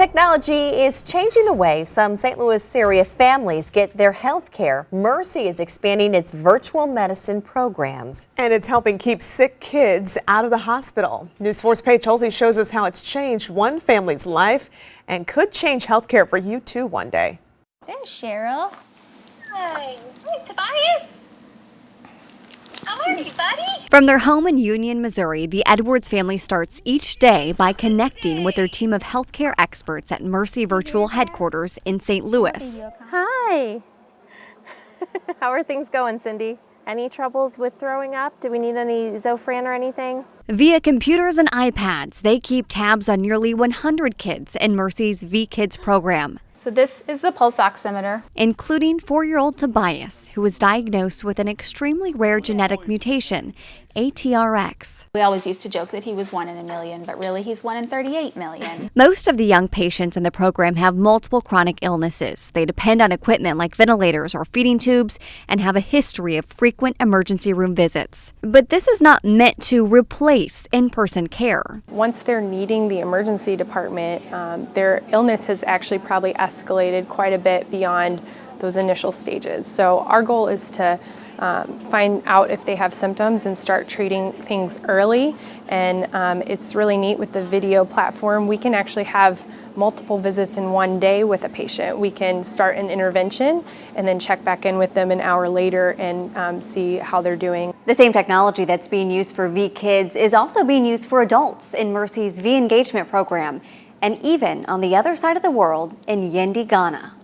Technology is changing the way some St. Louis area families get their health care. Mercy is expanding its virtual medicine programs. And it's helping keep sick kids out of the hospital. News 4's Paige Holsey shows us how it's changed one family's life and could change health care for you too one day. There's Cheryl. Hi. Hi, Tobias. How are you, buddy? From their home in Union, Missouri, the Edwards family starts each day by connecting with their team of healthcare experts at Mercy Virtual Headquarters in St. Louis. Hi. How are things going, Cindy? Any troubles with throwing up? Do we need any Zofran or anything? Via computers and iPads, they keep tabs on nearly 100 kids in Mercy's V-Kids program, So this is the pulse oximeter. including 4-year-old Tobias, who was diagnosed with an extremely rare genetic mutation, ATRX. We always used to joke that he was 1 in a million, but really he's 1 in 38 million. Most of the young patients in the program have multiple chronic illnesses. They depend on equipment like ventilators or feeding tubes and have a history of frequent emergency room visits. But this is not meant to replace in-person care. Once they're needing the emergency department, their illness has actually probably escalated quite a bit beyond those initial stages. So our goal is to find out if they have symptoms and start treating things early. And it's really neat with the video platform. We can actually have multiple visits in one day with a patient. We can start an intervention and then check back in with them an hour later and see how they're doing. The same technology that's being used for V-Kids is also being used for adults in Mercy's V-Engagement program, and even on the other side of the world in Yendi, Ghana.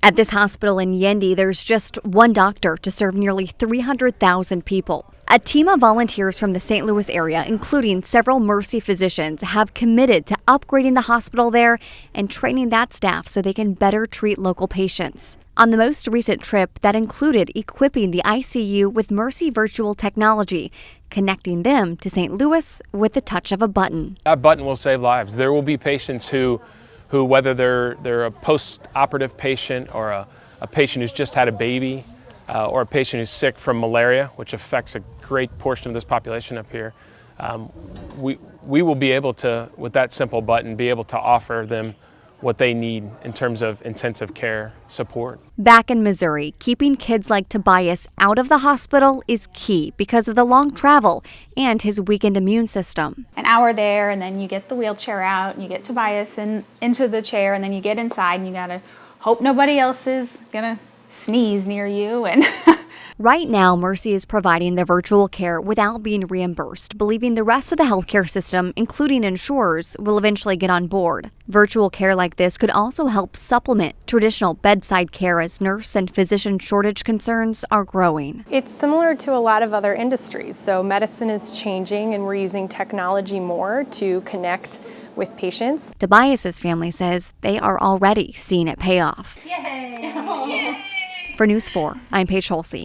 At this hospital in Yendi, there's just one doctor to serve nearly 300,000 people. A team of volunteers from the St. Louis area, including several Mercy physicians, have committed to upgrading the hospital there and training that staff so they can better treat local patients. On the most recent trip, that included equipping the ICU with Mercy virtual technology, connecting them to St. Louis with the touch of a button. That button will save lives. There will be patients who whether they're a post-operative patient or a patient who's just had a baby or a patient who's sick from malaria, which affects a great portion of this population up here, we will be able to, with that simple button, be able to offer them what they need in terms of intensive care support. Back in Missouri, keeping kids like Tobias out of the hospital is key because of the long travel and his weakened immune system. An hour there, and then you get the wheelchair out, and you get Tobias into the chair, and then you get inside, and you gotta hope nobody else is gonna sneeze near you. And Right now, Mercy is providing the virtual care without being reimbursed, believing the rest of the healthcare system, including insurers, will eventually get on board. Virtual care like this could also help supplement traditional bedside care as nurse and physician shortage concerns are growing. It's similar to a lot of other industries. So medicine is changing and we're using technology more to connect with patients. Tobias's family says they are already seeing it pay off. Yay! For News 4, I'm Paige Holsey.